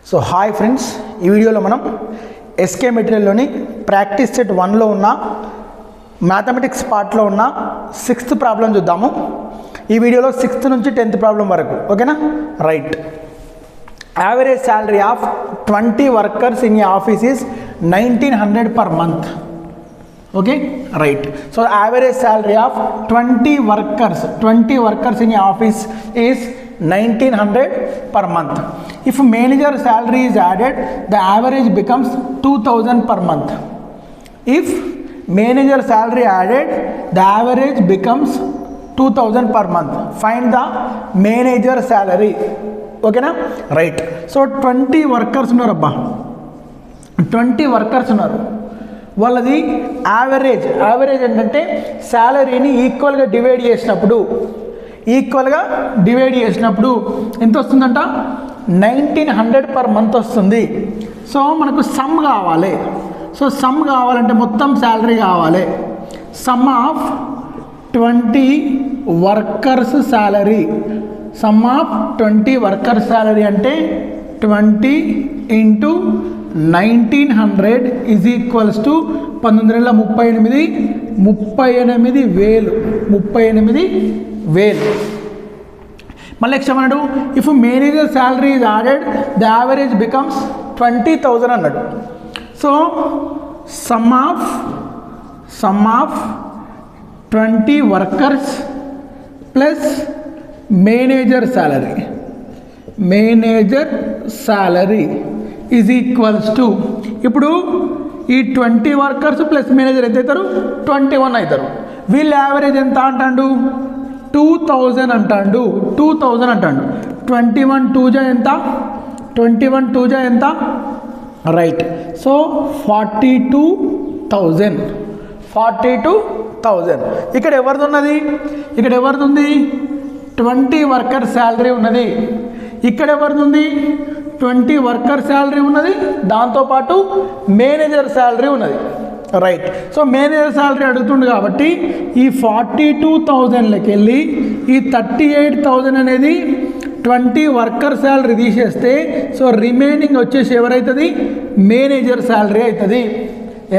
So hi friends, ఈ వీడియోలో మనం ఎస్కే మెటీరియల్లోని ప్రాక్టీస్ సెట్ 1లో ఉన్న మ్యాథమెటిక్స్ పార్ట్లో ఉన్న 6th ప్రాబ్లం చూద్దాము. ఈ వీడియోలో 6th నుంచి 10th ప్రాబ్లం వరకు. ఓకేనా? Right. Average salary of 20 workers in a office is 1900 per month. Okay, right. So average salary of 20 workers in a office is 1900 per month. If manager salary is added, the average becomes 2000 per month. If manager salary added, the average becomes 2000 per month. Find the manager salary. Okay na? Right. So 20 workers unnaru abba. 20 workers unnaru. వాళ్ళది average ఏంటంటే శాలరీని ఈక్వల్గా divide చేసినప్పుడు ఎంత వస్తుందంట? 1900 per month వస్తుంది. So మనకు some కావాలి. So some కావాలంటే మొత్తం శాలరీ కావాలి. Some of 20 workers salary. Some of 20 workers salary అంటే 20 ఇంటూ 1900 ఈజ్ ఈక్వల్స్ టు 38,000. మళ్ళీ నెక్స్ట్ ఏమన్నాడు? If manager salary is added the average becomes 20,000 అన్నాడు. So some of 20 workers plus manager salary is equals to, ఇప్పుడు ఈ 20 workers plus manager ఎంత అవుతారు? 21 అవుతారు. వీళ్ళ యావరేజ్ ఎంత అంటాడు? 2000 అంటాడు. 21 2 ఎంత? రైట్. సో 42,000. ఇక్కడ ఎవరిది ఉంది? 20 వర్కర్ శాలరీ ఉన్నది. ఇక్కడ ఎవరిది ఉంది? 20 వర్కర్ శాలరీ ఉన్నది, దాంతోపాటు మేనేజర్ శాలరీ ఉన్నది. రైట్. సో మేనేజర్ శాలరీ అడుగుతుండు కాబట్టి ఈ 42,000లోకి వెళ్ళి ఈ 38,000 అనేది 20 వర్కర్ శాలరీ తీసేస్తే సో రిమైనింగ్ వచ్చేసి ఎవరైతుంది? మేనేజర్ శాలరీ అవుతుంది.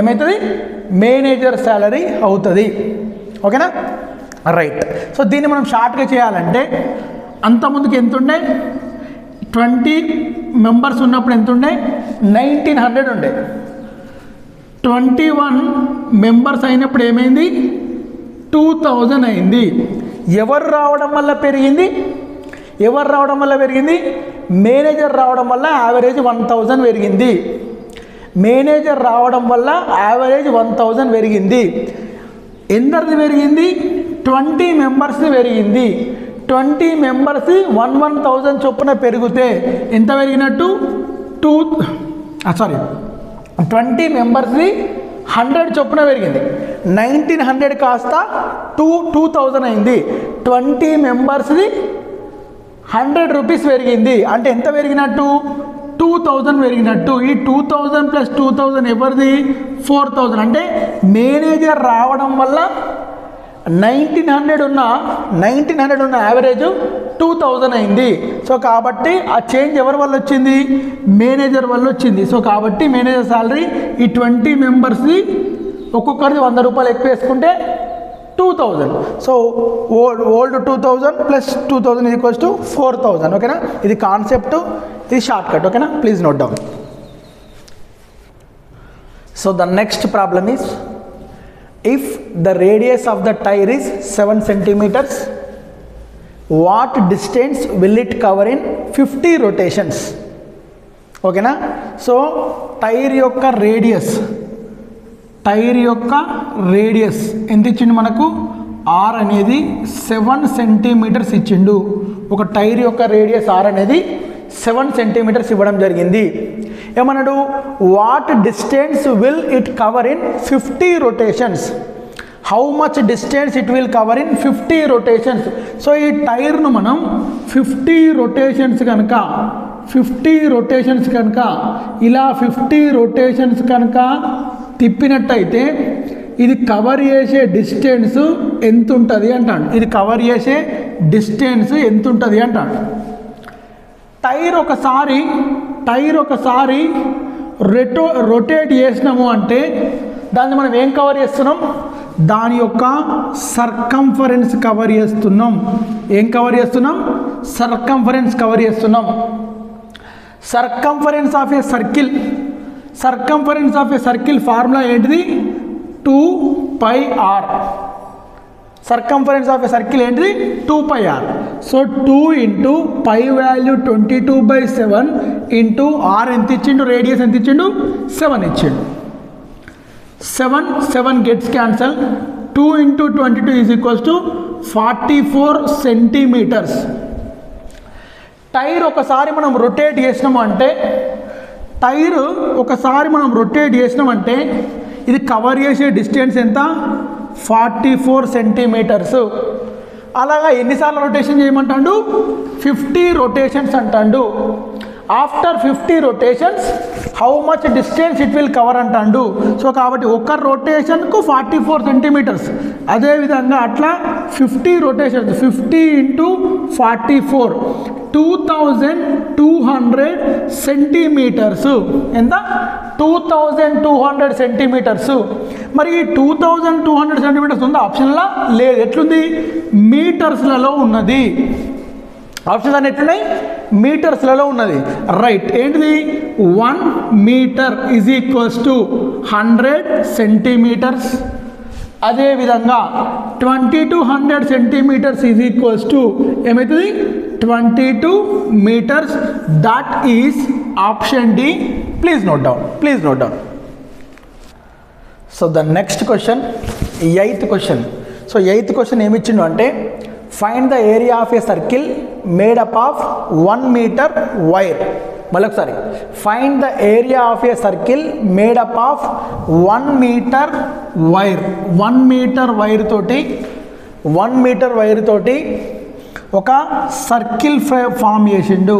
ఏమవుతుంది? మేనేజర్ శాలరీ అవుతుంది. ఓకేనా? రైట్. సో దీన్ని మనం షార్ట్గా చేయాలంటే అంత ముందుకు ఎంత ఉండే? 20 మెంబర్స్ ఉన్నప్పుడు ఎంత ఉండే? 1900 ఉండే. 21 మెంబర్స్ అయినప్పుడు ఏమైంది? 2000 అయింది. ఎవరు రావడం వల్ల పెరిగింది? మేనేజర్ రావడం వల్ల యావరేజ్ 1000 పెరిగింది. ఎందరిది పెరిగింది? 20 మెంబర్స్ది పెరిగింది. 20 మెంబర్స్ 1,000 చొప్పున పెరిగితే ఎంత పెరిగినట్టు? 20 మెంబర్స్ది 100 చొప్పున పెరిగింది. 1900 కాస్త 2000 అయింది. 20 మెంబర్స్ది 100 రూపీస్ పెరిగింది. అంటే ఎంత పెరిగినట్టు? 2000 పెరిగినట్టు. ఈ 2000 ప్లస్ 2000 ఎవరిది? 4000. అంటే మేనేజర్ రావడం వల్ల 1900 ఉన్న యావరేజ్ 2000 అయింది. సో కాబట్టి ఆ చేంజ్ ఎవరి వల్ల వచ్చింది? మేనేజర్ వల్ల వచ్చింది. సో కాబట్టి మేనేజర్ శాలరీ ఈ 20 మెంబర్స్ది ఒక్కొక్కరిది 100 రూపాయలు ఎక్కువ వేసుకుంటే 2000. So old 2000 plus 2000 is equals to 4000. ఓకేనా? ఇది కాన్సెప్ట్, ఇది షార్ట్ కట్. ఓకేనా? Please note down. So the next problem is, if the radius of the tire is 7 centimeters, what distance will it cover in 50 rotations? ఓకేనా? So tier యొక్క radius ఎంత ఇచ్చిండు మనకు? R అనేది 7 సెంటీమీటర్స్ ఇచ్చిండు. ఒక టైర్ యొక్క రేడియస్ R అనేది 7 సెంటీమీటర్స్ ఇవ్వడం జరిగింది. ఏమన్నాడు? What distance will it cover in 50 rotations? How much distance it will cover in 50 rotations? So ఈ టైర్ను మనం 50 రొటేషన్స్ కనుక ఇలా 50 రొటేషన్స్ కనుక తిప్పినట్టయితే ఇది కవర్ చేసే డిస్టెన్స్ ఎంత ఉంటుంది అంటాడు. టైర్ ఒకసారి టైర్ ఒకసారి రొటేట్ చేసినాము అంటే దాన్ని మనం ఏం కవర్ చేస్తున్నాం, దాని యొక్క సర్కంఫరెన్స్ కవర్ చేస్తున్నాం. ఏం కవర్ చేస్తున్నాం, సర్కంఫరెన్స్ కవర్ చేస్తున్నాం. Circumference of a circle, circumference of a circle formula ఏంటిది, 2πr. Circumference of a circle ఏంటిది, 2πr. So 2 into pi value 22/7 into r ఎంత ఇచ్చిండు, రేడియస్ ఎంత ఇచ్చిండు, 7 ఇచ్చిండు. 7 gets cancel. 2 into 22 is equals to 44 centimetres. Tyre ఒకసారి మనం రొటేట్ చేసినాము అంటే, టైర్ ఒకసారి మనం రొటేట్ చేసినామంటే ఇది కవర్ చేసే డిస్టెన్స్ ఎంత, 44 సెంటీమీటర్స్. అలాగా ఎన్నిసార్లు రొటేషన్ చేయమంటాడు, 50 రొటేషన్స్ అంటాడు. After 50 rotations how much distance it will cover అంటాడు. సో కాబట్టి ఒక రొటేషన్కు 44 సెంటీమీటర్స్. అదేవిధంగా అట్లా 50 రొటేషన్స్, 50 ఇంటూ 44 2200 సెంటీమీటర్స్. ఎంత, 2200 సెంటీమీటర్స్. మరి ఈ 2200 సెంటీమీటర్స్ ఉందా ఆప్షన్లా, లేదు. ఎట్లుంది, మీటర్స్లలో ఉన్నది. ఆప్షన్స్ అన్ని ఎట్లున్నాయి, మీటర్స్లలో ఉన్నది. రైట్. ఏంటిది, 1 metre is equals to 100 centimetres. అదేవిధంగా 2200 సెంటీమీటర్స్ ఈజ్ ఈక్వల్స్ టు ఏమవుతుంది, 22 metres. That is option D. Please note down, please note down. So the next question, 8th question. So 8th question ఏమి ఇచ్చిండు అంటే, find the area of a circle made up of 1 metre wire. మళ్ళొకసారి, find the area of a circle made up of 1 metre wire. 1 metre wire తోటి, 1 metre wire తోటి ఒక circle form చేసిండు.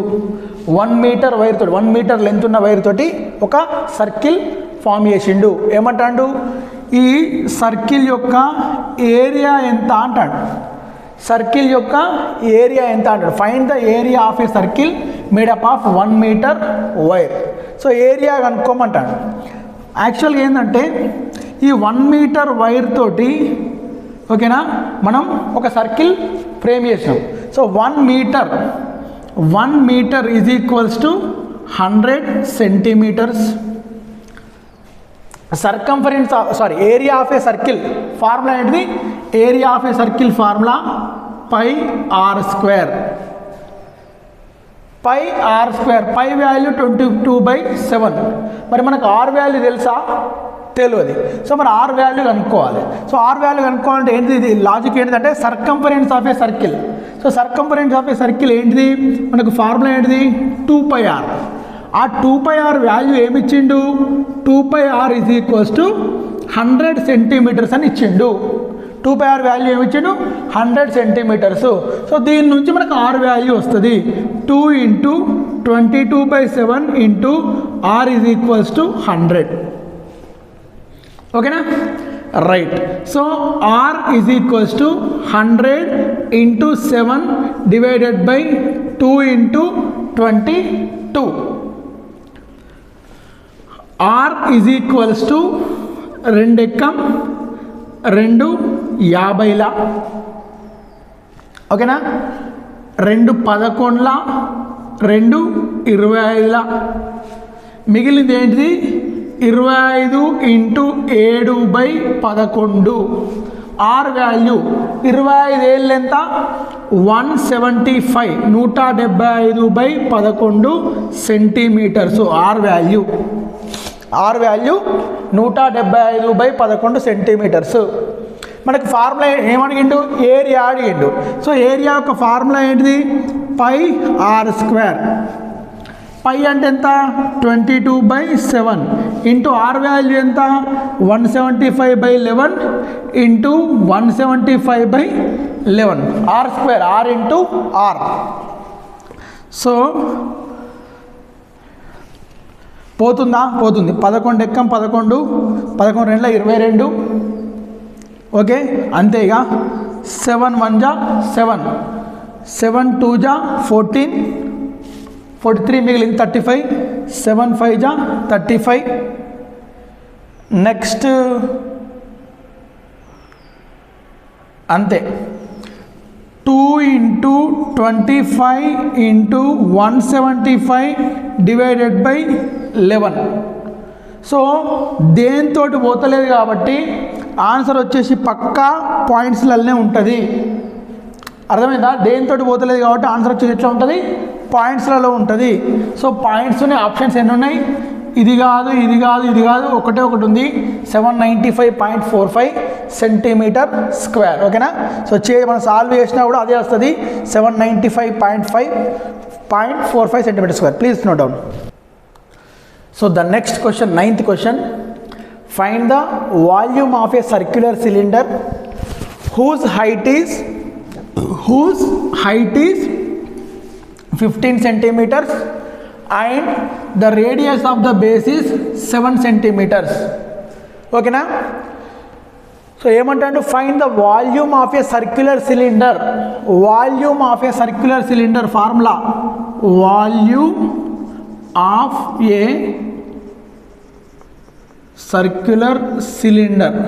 1 metre wire తోటి, 1 metre length ఉన్న wire తోటి ఒక circle form చేసిండు. ఏమంటాడు, ఈ సర్కిల్ యొక్క ఏరియా ఎంత అంటాడు. సర్కిల్ యొక్క ఏరియా ఎంత అంటాడు. Find the area of a circle made up of 1 metre wire. So area కనుక్కోమంటాడు. యాక్చువల్గా ఏంటంటే ఈ 1 మీటర్ వైర్ తోటి, ఓకేనా, మనం ఒక సర్కిల్ ఫ్రేమ్ చేసినాం. So 1 metre is equals to 100 centimetres. Circumference area of a circle formula ఏంటిది, area of a circle formula πr². πr², pi value 22/7. మరి మనకు ఆర్ వాల్యూ తెలుసా, తెలియదు. సో మరి ఆర్ వాల్యూ కనుక్కోవాలి. సో ఆర్ వాల్యూ కనుక్కోవాలంటే ఏంటిది, ఇది లాజిక్ ఏంటిదంటే circumference of a circle. So circumference of a circle ఏంటిది, మనకు ఫార్ములా ఏంటిది, 2πr. ఆ 2πr వాల్యూ ఏమిచ్చిండు, 2πr is equals to 100 centimetres అని ఇచ్చిండు. 2πr value ఏమిచ్చిండు, 100 centimetres. సో దీని నుంచి మనకు ఆర్ వాల్యూ వస్తుంది. 2 into 22/7 into r is equals to 100. ఓకేనా, right. So r is equals to 100 into 7 divided by 2 into 22. R is equals to 2 ఎక్కం 2 50ల, ఓకేనా, 2 11ల, 2 25ల. మిగిలింది ఏంటిది, 25 ఇంటూ 7/11. ఆర్ వాల్యూ 25 ఏళ్ళు ఎంత, 175, 175/11 సెంటీమీటర్స్. R value 175/11 centimetres. మనకు ఫార్ములా ఏమడిగిండు, ఏరియా అడిగిండు. సో ఏరియా యొక్క ఫార్ములా ఏంటిది, πr². పై అంటే ఎంత, 22/7 ఇంటూ ఆర్ వాల్యూ ఎంత, 175/11 into 175/11. r², r into r. So పోతుందా, పోతుంది. 11 ఎక్కం 11, 11 2 22. ఓకే, అంతే. ఇక 7 1 7, 7 2 14, 43 మిగిలింది 35, 7 5 జా 35. నెక్స్ట్ అంతే 2 into 25 into 175 divided by 11. So దేంతో పోతలేదు కాబట్టి ఆన్సర్ వచ్చేసి పక్కా పాయింట్స్లనే ఉంటుంది. అర్థమైందా? దేంతో పోతలేదు కాబట్టి ఆన్సర్ వచ్చేసి ఎట్లా ఉంటుంది, పాయింట్స్లలో ఉంటుంది. సో పాయింట్స్ని ఆప్షన్స్ ఎన్ని ఉన్నాయి, ఇది కాదు ఇది కాదు ఇది కాదు, ఒకటే ఒకటి ఉంది 795.45 సెంటీమీటర్ స్క్వేర్. ఓకేనా? సో మనం సాల్వ్ చేసినా కూడా అదే వస్తుంది 795.45 centimetre square. Please note down. So the next question, 9th question, find the volume of a circular cylinder whose height is 15 centimeters and the radius of the base is 7 centimeters. ఓకేనా? So ఏమంటాడు, find the volume of a circular cylinder. Volume of a circular cylinder formula, volume of a circular cylinder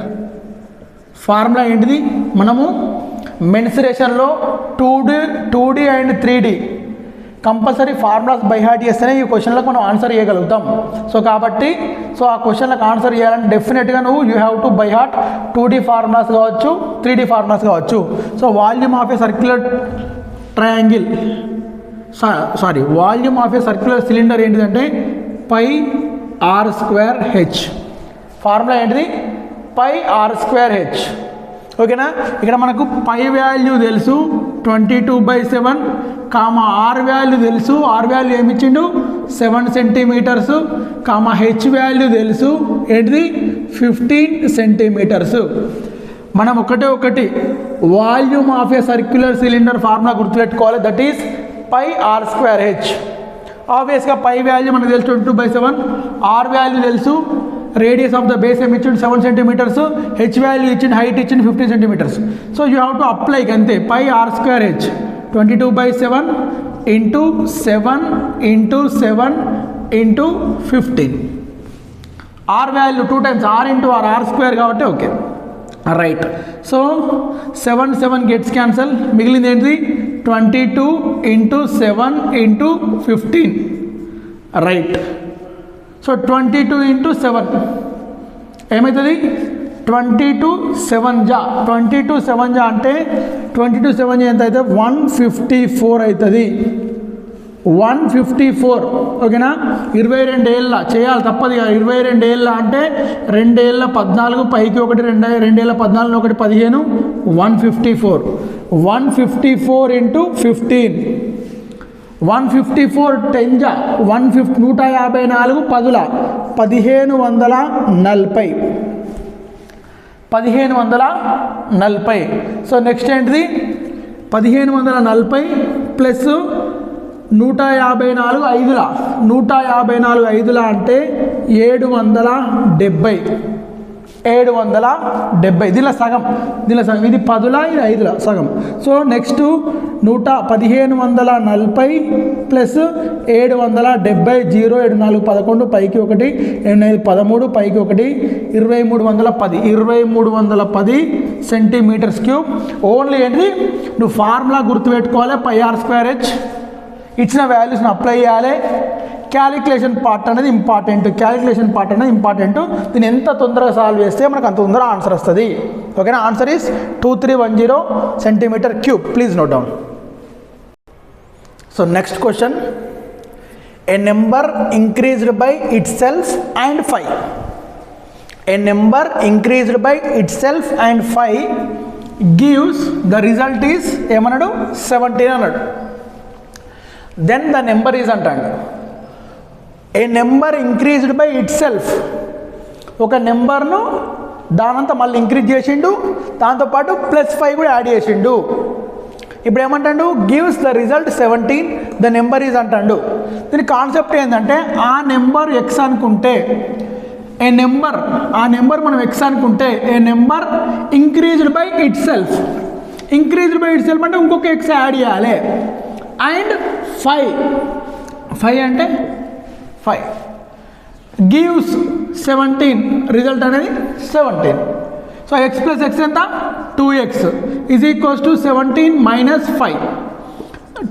formula ఏంటిది? మనము మెన్సురేషన్లో 2D and 3D compulsory formulas by heart చేస్తేనే ఈ క్వశ్చన్లకు మనం answer చేయగలుగుతాం. So కాబట్టి ఆ క్వశ్చన్లకు ఆన్సర్ చేయాలంటే డెఫినెట్గా you have to buy heart 2D formulas కావచ్చు, 3D ఫార్ములాస్ కావచ్చు. So volume of a circular triangle, volume of a circular cylinder ఏంటిదంటే πr²h. ఫార్ములా ఏంటిది? πr²h. ఓకేనా? ఇక్కడ మనకు పై వాల్యూ తెలుసు 22/7, ఆర్ వాల్యూ తెలుసు, ఆర్ వాల్యూ ఏమి ఇచ్చిండు 7 సెంటీమీటర్స్, హెచ్ వాల్యూ తెలుసు ఏంటిది 15 సెంటీమీటర్స్. మనం ఒకటి volume of a circular cylinder formula గుర్తుపెట్టుకోవాలి, దట్ ఈస్ πr²h. ఆబ్వియస్గా పై వాల్యూ మనకు తెలుసు 22/7, ఆర్ వాల్యూ తెలుసు, రేడియస్ ఆఫ్ ద బేస్ ఏమి ఇచ్చిండు 7 సెంటీమీటర్స్, హెచ్ వాల్యూ ఇచ్చిండు, హైట్ ఇచ్చిండు 15 centimetres. So you have to apply అంతే, πr²h 22/7 into 7 into 7 into 15. R value 2 times r into r square కాబట్టి okay right. So 7 gets cancel, మిగిలింది ఏంటిది 22 into 7 into 15 right. So 22 into 7 ఏమవుతుంది 22 7 జా 22 7 జా అంటే 22 7 జా ఎంత అయితే 154 అవుతుంది. 154. ఓకేనా? 22 ఏళ్ళ చేయాలి తప్పదు. 22 ఏళ్ళ అంటే 2 ఏళ్ళ 14 పైకి ఒకటి 2 ఏళ్ళ 14 ఒకటి 15 154. 154 into 15 154 10 జా 154 10ల 1540. సో నెక్స్ట్ ఏంటిది 1540 ప్లస్ 154 5ల 154 5ల అంటే 770. దీనిలో సగం ఇది 10ల ఇది 5ల సగం. సో నెక్స్ట్ 1540 ప్లస్ 770 0 7 4 11 పైకి 1 8 13 పైకి 1 2310 సెంటీమీటర్స్ క్యూబ్. ఓన్లీ ఏంటి నువ్వు ఫార్ములా గుర్తుపెట్టుకోవాలి, πr²h ఇచ్చిన వాల్యూస్ని అప్లై చేయాలి. క్యాలిక్యులేషన్ పార్ట్ అనేది ఇంపార్టెంట్. దీన్ని ఎంత తొందరగా సాల్వ్ చేస్తే మనకు అంత తొందరగా ఆన్సర్ వస్తుంది. ఓకేనా? Answer is 2310 centimetre cube. Please note down. So next question, a number increased by itself and 5. A number increased by itself and 5 gives the result is ఏమన్నాడు 17 అన్నాడు. దెన్ ద నెంబర్ ఈజ్ అంటాడు. A number increased by itself, ఒక నెంబర్ను దానంతా మళ్ళీ increase చేసిండు, దాంతోపాటు +5 కూడా add చేసిండు. ఇప్పుడు ఏమంటాడు gives the result 17 the number is అంటాడు. దీని కాన్సెప్ట్ ఏంటంటే ఆ నెంబర్ ఎక్స్ అనుకుంటే ఆ నెంబర్ మనం ఎక్స్ అనుకుంటే a number increased by itself అంటే ఇంకొక ఎక్స్ యాడ్ చేయాలి. అండ్ 5 5 అంటే 5 గివ్స్ 17 రిజల్ట్ అనేది 17. సో ఎక్స్ ప్లస్ ఎక్స్ ఎంత 2x is equals to 17 minus 5.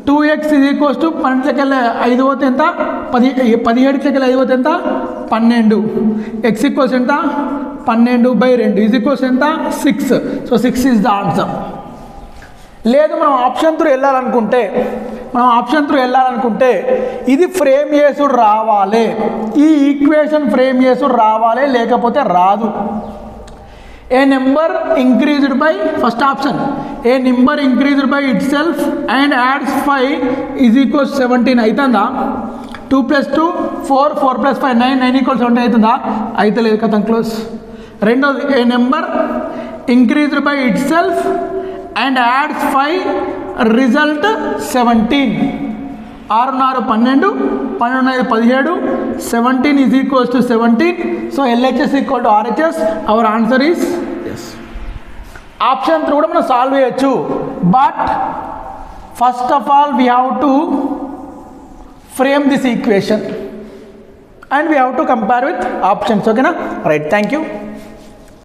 2x is equals to 12 5 పోతే ఎంత 17 5 పోతే ఎంత 12. ఎక్స్ ఈక్వల్స్ ఎంత 12/2 ఈజ్ ఈక్వల్స్ ఎంత 6. So 6 is the answer. లేదు మనం ఆప్షన్ త్రూ వెళ్ళాలనుకుంటే ఇది ఫ్రేమ్ చేసుడు రావాలి, ఈ ఈక్వేషన్ ఫ్రేమ్ చేసుడు రావాలి, లేకపోతే రాదు. A number increased by first option, a number increased by itself and adds 5 is equals 17 అవుతుందా? 2 + 2 4, 4 + 5 9, 9 = 17 అవుతుందా? అయితే లేదు కదా, క్లోజ్. రెండోది, a number increased by itself and adds 5 result 17. 6 4 12, 12 17, 17 is equals to 17. So LHS equal to RHS. Our answer is yes. Option through కూడా మనం solve చేయొచ్చు, but first of all we have to frame this equation and we have to compare with options. ఓకేనా? Right, thank you.